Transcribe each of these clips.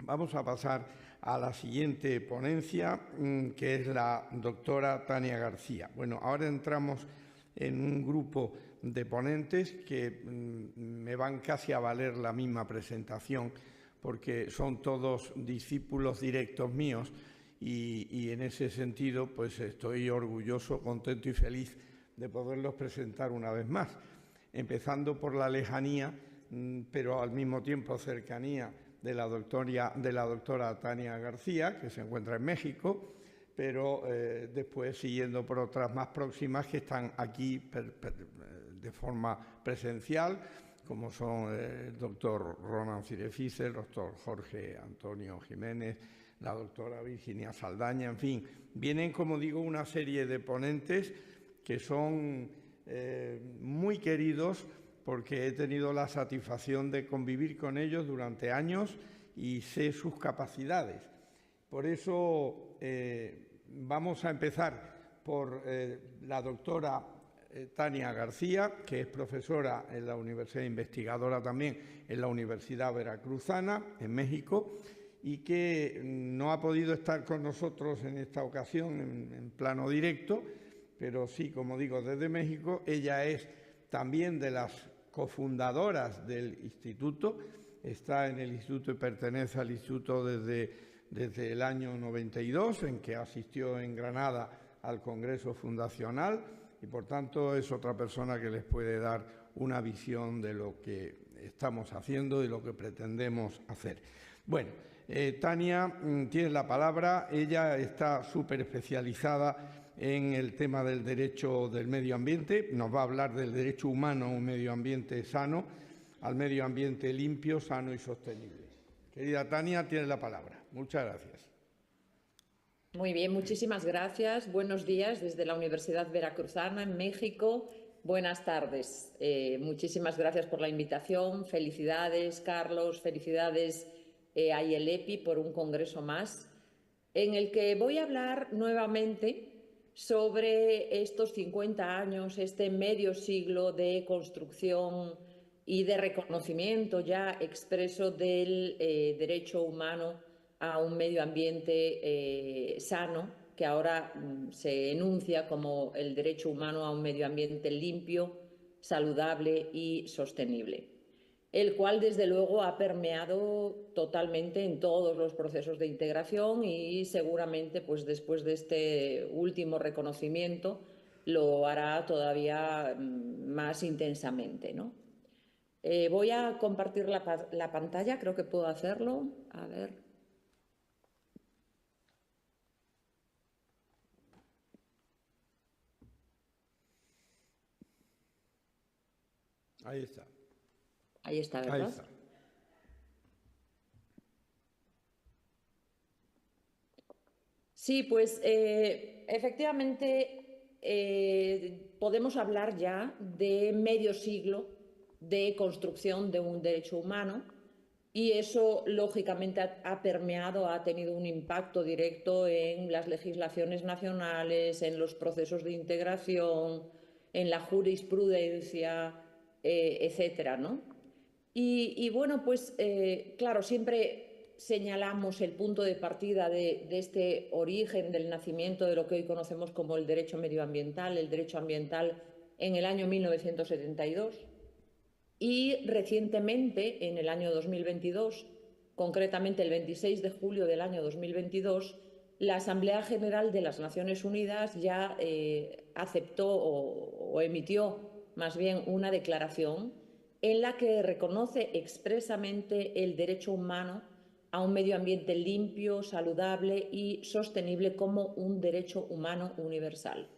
Vamos a pasar a la siguiente ponencia, que es la doctora Tania García. Bueno, ahora entramos en un grupo de ponentes que me van casi a valer la misma presentación, porque son todos discípulos directos míos y en ese sentido pues estoy orgulloso, contento y feliz de poderlos presentar una vez más, empezando por la lejanía, pero al mismo tiempo cercanía de la doctora Tania García, que se encuentra en México, pero después siguiendo por otras más próximas que están aquí de forma presencial, como son el doctor Ronan Cirefice, el doctor Jorge Antonio Jiménez, la doctora Virginia Saldaña, en fin, vienen, como digo, una serie de ponentes que son muy queridos porque he tenido la satisfacción de convivir con ellos durante años y sé sus capacidades. Por eso vamos a empezar por la doctora Tania García, que es profesora en la universidad, investigadora también en la Universidad Veracruzana, en México, y que no ha podido estar con nosotros en esta ocasión en plano directo, pero sí, como digo, desde México. Ella es también de las cofundadoras del instituto, está en el instituto y pertenece al instituto desde el año 92, en que asistió en Granada al Congreso Fundacional, y por tanto es otra persona que les puede dar una visión de lo que estamos haciendo y lo que pretendemos hacer. Bueno, Tania tiene la palabra. Ella está súper especializada en el tema del derecho del medio ambiente. Nos va a hablar del derecho humano a un medio ambiente sano, al medio ambiente limpio, sano y sostenible. Querida Tania, tiene la palabra. Muchas gracias. Muy bien, muchísimas gracias. Buenos días desde la Universidad Veracruzana en México. Buenas tardes. Muchísimas gracias por la invitación. Felicidades, Carlos. Felicidades a IELEPI por un congreso más, en el que voy a hablar nuevamente sobre estos 50 años, este medio siglo de construcción y de reconocimiento ya expreso del derecho humano a un medio ambiente sano, que ahora se enuncia como el derecho humano a un medio ambiente limpio, saludable y sostenible, el cual desde luego ha permeado totalmente en todos los procesos de integración y seguramente pues después de este último reconocimiento lo hará todavía más intensamente, ¿no? Voy a compartir la pantalla, creo que puedo hacerlo. A ver. Ahí está. Ahí está, ¿verdad? Ahí está. Sí, pues efectivamente podemos hablar ya de medio siglo de construcción de un derecho humano, y eso lógicamente ha permeado, ha tenido un impacto directo en las legislaciones nacionales, en los procesos de integración, en la jurisprudencia, etcétera, ¿no? Y bueno, pues claro, siempre señalamos el punto de partida de este origen del nacimiento de lo que hoy conocemos como el derecho medioambiental, el derecho ambiental, en el año 1972. Y recientemente, en el año 2022, concretamente el 26 de julio del año 2022, la Asamblea General de las Naciones Unidas ya aceptó o emitió más bien una declaración en la que reconoce expresamente el derecho humano a un medio ambiente limpio, saludable y sostenible como un derecho humano universal.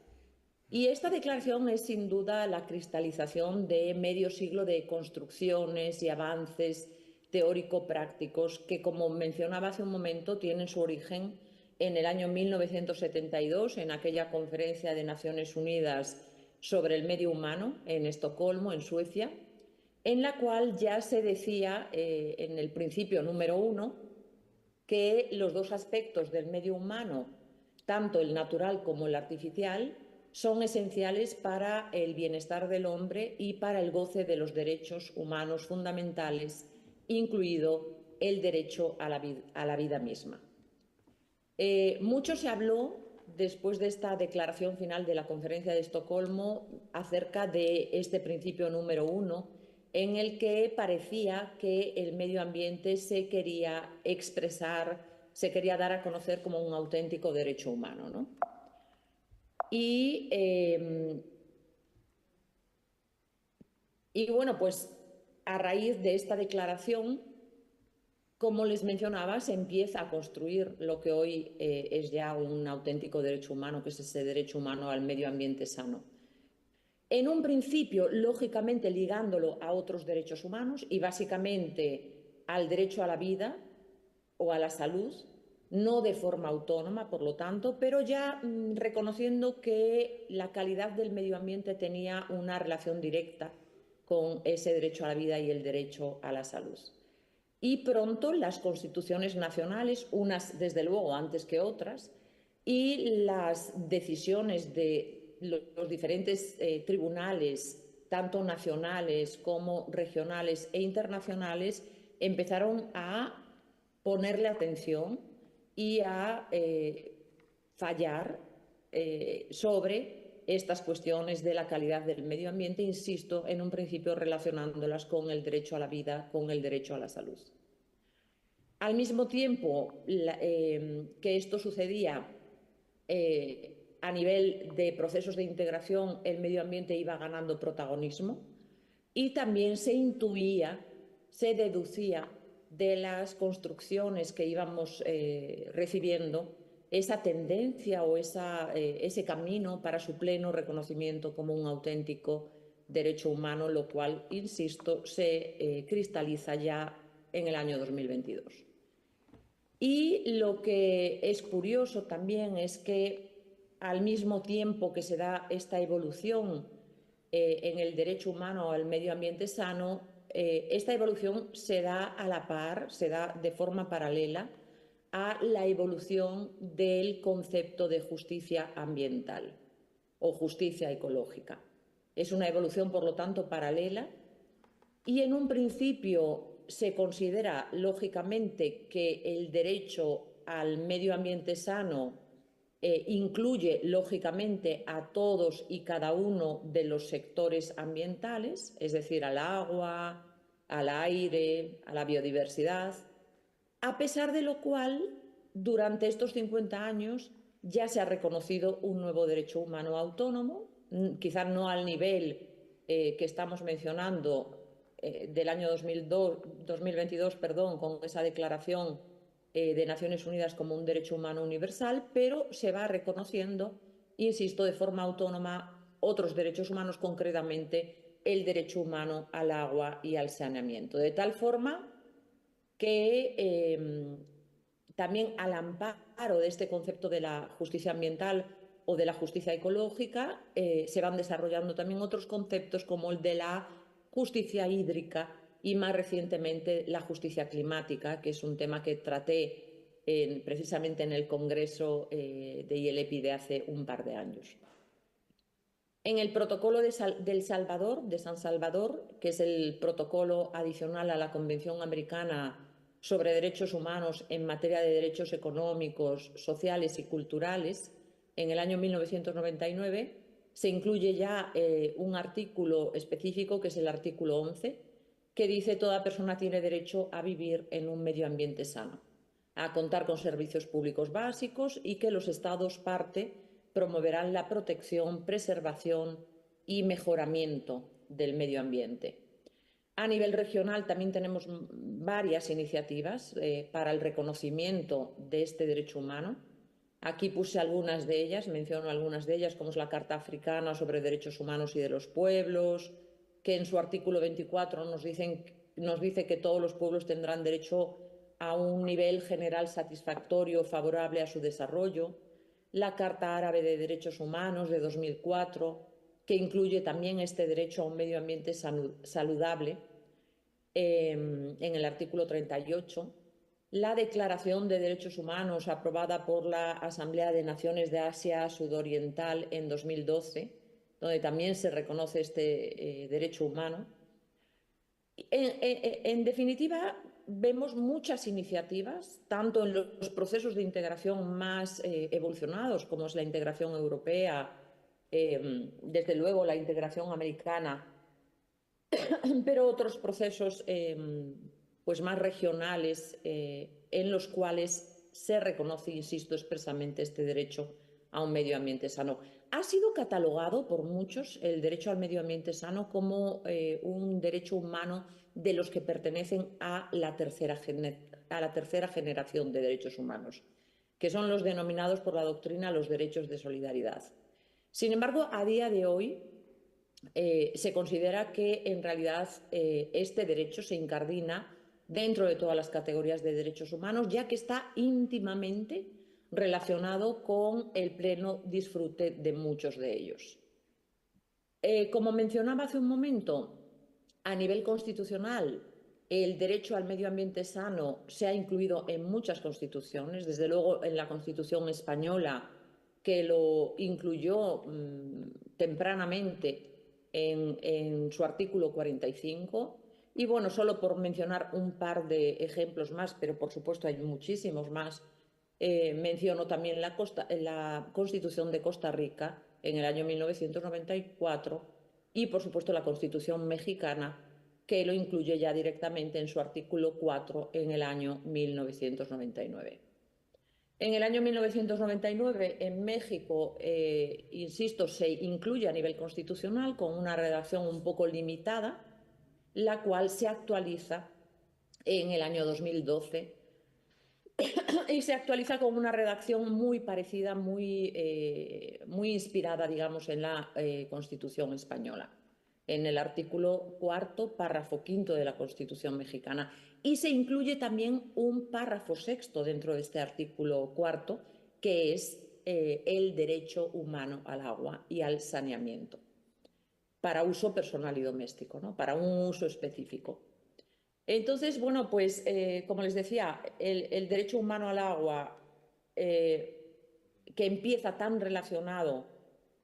Y esta declaración es sin duda la cristalización de medio siglo de construcciones y avances teórico-prácticos que, como mencionaba hace un momento, tienen su origen en el año 1972, en aquella conferencia de Naciones Unidas sobre el medio humano en Estocolmo, en Suecia, en la cual ya se decía en el principio número 1 que los dos aspectos del medio humano, tanto el natural como el artificial, son esenciales para el bienestar del hombre y para el goce de los derechos humanos fundamentales, incluido el derecho a la vida misma. Mucho se habló después de esta declaración final de la Conferencia de Estocolmo acerca de este principio número 1, en el que parecía que el medio ambiente se quería expresar, se quería dar a conocer como un auténtico derecho humano, ¿no? Y bueno, pues a raíz de esta declaración, como les mencionaba, se empieza a construir lo que hoy es ya un auténtico derecho humano, que es ese derecho humano al medio ambiente sano. En un principio, lógicamente, ligándolo a otros derechos humanos y básicamente al derecho a la vida o a la salud, no de forma autónoma, por lo tanto, pero ya reconociendo que la calidad del medio ambiente tenía una relación directa con ese derecho a la vida y el derecho a la salud. Y pronto las constituciones nacionales, unas desde luego antes que otras, y las decisiones de los diferentes tribunales, tanto nacionales como regionales e internacionales, empezaron a ponerle atención y a fallar sobre estas cuestiones de la calidad del medio ambiente, insisto, en un principio relacionándolas con el derecho a la vida, con el derecho a la salud. Al mismo tiempo que esto sucedía a nivel de procesos de integración, el medio ambiente iba ganando protagonismo y también se intuía, se deducía de las construcciones que íbamos recibiendo esa tendencia o ese camino para su pleno reconocimiento como un auténtico derecho humano, lo cual, insisto, se cristaliza ya en el año 2022. Y lo que es curioso también es que al mismo tiempo que se da esta evolución en el derecho humano al medio ambiente sano, esta evolución se da a la par, se da de forma paralela a la evolución del concepto de justicia ambiental o justicia ecológica. Es una evolución, por lo tanto, paralela y en un principio se considera, lógicamente, que el derecho al medio ambiente sano incluye, lógicamente, a todos y cada uno de los sectores ambientales, es decir, al agua, al aire, a la biodiversidad, a pesar de lo cual, durante estos 50 años ya se ha reconocido un nuevo derecho humano autónomo, quizás no al nivel que estamos mencionando del año 2022, con esa declaración de Naciones Unidas como un derecho humano universal, pero se va reconociendo, insisto, de forma autónoma otros derechos humanos, concretamente el derecho humano al agua y al saneamiento, de tal forma que también al amparo de este concepto de la justicia ambiental o de la justicia ecológica se van desarrollando también otros conceptos como el de la justicia hídrica y más recientemente la justicia climática, que es un tema que traté precisamente en el Congreso de IELEPI de hace un par de años. En el protocolo de San Salvador, que es el protocolo adicional a la Convención Americana sobre Derechos Humanos en materia de derechos económicos, sociales y culturales, en el año 1999, se incluye ya un artículo específico, que es el artículo 11, que dice que toda persona tiene derecho a vivir en un medio ambiente sano, a contar con servicios públicos básicos y que los Estados parte promoverán la protección, preservación y mejoramiento del medio ambiente. A nivel regional también tenemos varias iniciativas para el reconocimiento de este derecho humano. Aquí puse algunas de ellas, menciono algunas de ellas, como es la Carta Africana sobre Derechos Humanos y de los Pueblos, que en su artículo 24 nos dice que todos los pueblos tendrán derecho a un nivel general satisfactorio favorable a su desarrollo. La Carta Árabe de Derechos Humanos de 2004, que incluye también este derecho a un medio ambiente saludable en el artículo 38. La Declaración de Derechos Humanos aprobada por la Asamblea de Naciones de Asia Sudoriental en 2012, donde también se reconoce este derecho humano. En definitiva, vemos muchas iniciativas, tanto en los procesos de integración más evolucionados, como es la integración europea, desde luego la integración americana, pero otros procesos pues más regionales en los cuales se reconoce, insisto, expresamente este derecho a un medio ambiente sano. Ha sido catalogado por muchos el derecho al medio ambiente sano como un derecho humano de los que pertenecen a la tercera generación de derechos humanos, que son los denominados por la doctrina los derechos de solidaridad. Sin embargo, a día de hoy se considera que en realidad este derecho se incardina dentro de todas las categorías de derechos humanos, ya que está íntimamente relacionado con el pleno disfrute de muchos de ellos. Como mencionaba hace un momento, a nivel constitucional, el derecho al medio ambiente sano se ha incluido en muchas constituciones, desde luego en la Constitución española, que lo incluyó tempranamente en su artículo 45. Y bueno, solo por mencionar un par de ejemplos más, pero por supuesto hay muchísimos más, menciono también la Constitución de Costa Rica en el año 1994 y por supuesto la Constitución mexicana, que lo incluye ya directamente en su artículo 4 en el año 1999. En el año 1999, en México, insisto, se incluye a nivel constitucional con una redacción un poco limitada, la cual se actualiza en el año 2012 y se actualiza con una redacción muy parecida, muy inspirada, digamos, en la Constitución española, en el artículo 4, párrafo 5 de la Constitución mexicana. Y se incluye también un párrafo 6 dentro de este artículo 4, que es el derecho humano al agua y al saneamiento, para uso personal y doméstico, ¿no? Para un uso específico. Entonces, bueno, pues como les decía, el derecho humano al agua, que empieza tan relacionado,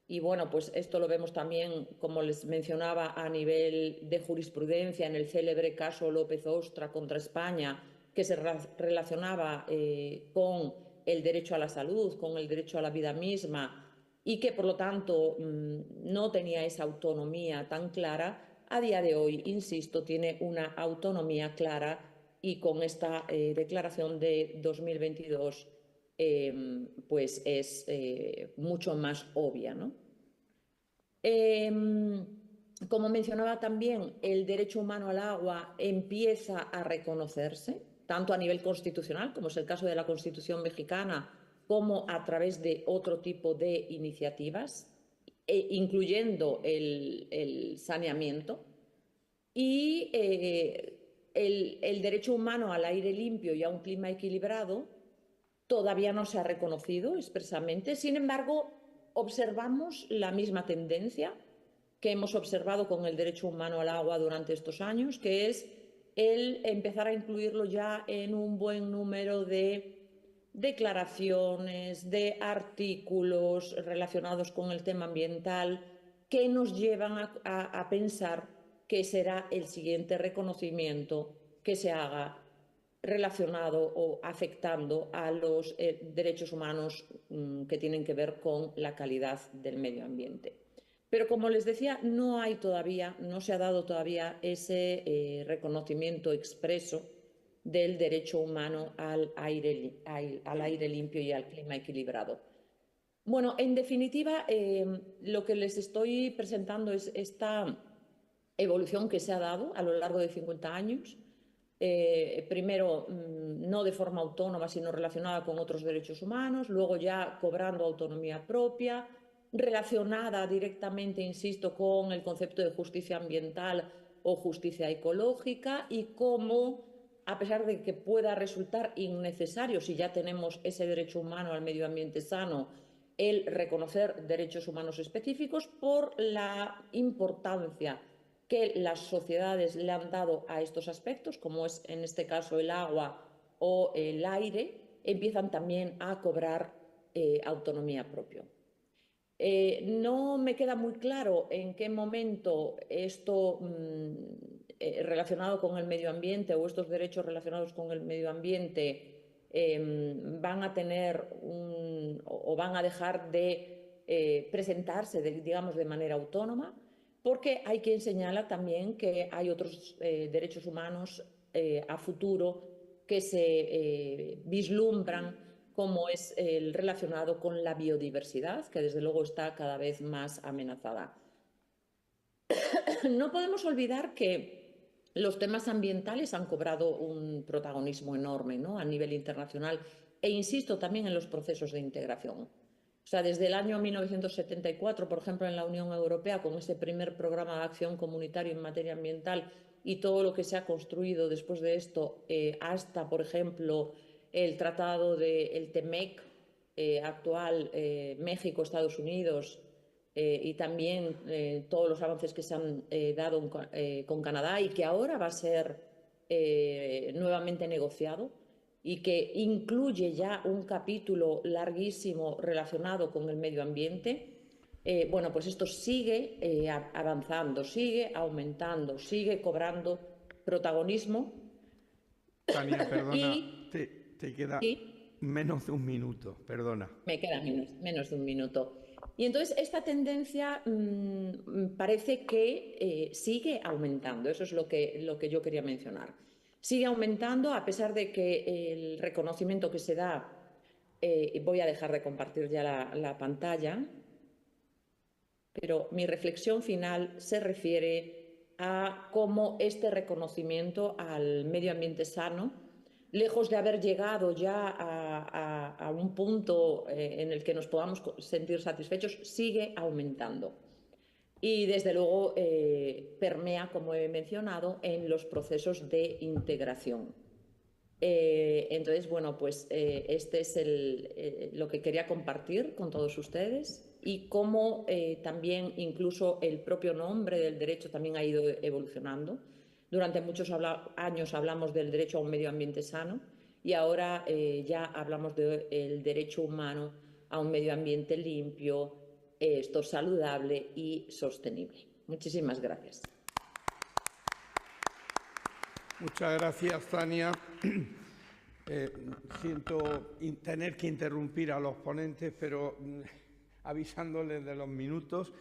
y bueno, pues esto lo vemos también, como les mencionaba, a nivel de jurisprudencia, en el célebre caso López Ostra contra España, que se relacionaba con el derecho a la salud, con el derecho a la vida misma, y que por lo tanto no tenía esa autonomía tan clara. A día de hoy, insisto, tiene una autonomía clara y con esta declaración de 2022 pues es mucho más obvia, ¿no? Como mencionaba también, el derecho humano al agua empieza a reconocerse, tanto a nivel constitucional, como es el caso de la Constitución mexicana, como a través de otro tipo de iniciativas, incluyendo el saneamiento. Y el derecho humano al aire limpio y a un clima equilibrado todavía no se ha reconocido expresamente. Sin embargo, observamos la misma tendencia que hemos observado con el derecho humano al agua durante estos años, que es el empezar a incluirlo ya en un buen número de declaraciones, de artículos relacionados con el tema ambiental, que nos llevan a pensar que será el siguiente reconocimiento que se haga relacionado o afectando a los derechos humanos que tienen que ver con la calidad del medio ambiente. Pero como les decía, no se ha dado todavía ese reconocimiento expreso del derecho humano al aire limpio y al clima equilibrado. Bueno, en definitiva, lo que les estoy presentando es esta evolución que se ha dado a lo largo de 50 años. Primero no de forma autónoma, sino relacionada con otros derechos humanos, luego ya cobrando autonomía propia, relacionada directamente, insisto, con el concepto de justicia ambiental o justicia ecológica, y cómo, a pesar de que pueda resultar innecesario si ya tenemos ese derecho humano al medio ambiente sano, el reconocer derechos humanos específicos, por la importancia que las sociedades le han dado a estos aspectos, como es en este caso el agua o el aire, empiezan también a cobrar autonomía propia. No me queda muy claro en qué momento esto relacionado con el medio ambiente o estos derechos relacionados con el medio ambiente van a tener o van a dejar de presentarse, digamos, de manera autónoma, porque hay quien señala también que hay otros derechos humanos a futuro que se vislumbran, como es el relacionado con la biodiversidad, que desde luego está cada vez más amenazada. No podemos olvidar que los temas ambientales han cobrado un protagonismo enorme, ¿no?, a nivel internacional, e insisto, también en los procesos de integración. O sea, desde el año 1974, por ejemplo, en la Unión Europea, con ese primer programa de acción comunitario en materia ambiental y todo lo que se ha construido después de esto, hasta, por ejemplo, el tratado del TEMEC actual, México, Estados Unidos, y también todos los avances que se han dado con Canadá y que ahora va a ser nuevamente negociado, y que incluye ya un capítulo larguísimo relacionado con el medio ambiente. Bueno, pues esto sigue avanzando, sigue aumentando, sigue cobrando protagonismo. Tania, perdona, Y te queda sí, menos de un minuto, perdona. me queda menos de un minuto. Y entonces esta tendencia parece que sigue aumentando. Eso es lo que yo quería mencionar. Sigue aumentando a pesar de que el reconocimiento que se da, voy a dejar de compartir ya la pantalla, pero mi reflexión final se refiere a cómo este reconocimiento al medio ambiente sano, lejos de haber llegado ya a un punto en el que nos podamos sentir satisfechos, sigue aumentando. Y desde luego permea, como he mencionado, en los procesos de integración. Entonces, bueno, pues este es lo que quería compartir con todos ustedes, y cómo también incluso el propio nombre del derecho también ha ido evolucionando. Durante muchos años hablamos del derecho a un medio ambiente sano, y ahora ya hablamos del derecho humano a un medio ambiente limpio, saludable y sostenible. Muchísimas gracias. Muchas gracias, Tania. Siento tener que interrumpir a los ponentes, pero avisándoles de los minutos,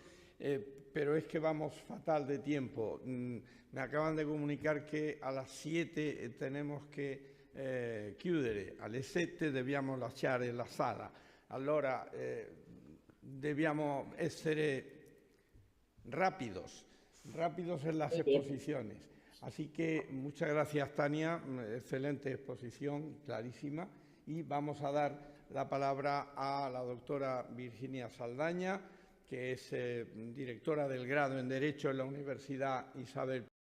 pero es que vamos fatal de tiempo. Me acaban de comunicar che alla 7 tenemos che chiudere, alle 7 dobbiamo lasciare la sala. Allora dobbiamo essere rápidos en las exposiciones. Así que muchas gracias, Tania, excelente exposición, clarísima, y vamos a dar la palabra a la doctora Virginia Saldaña, que es directora del grado en Derecho en la Universidad Isabel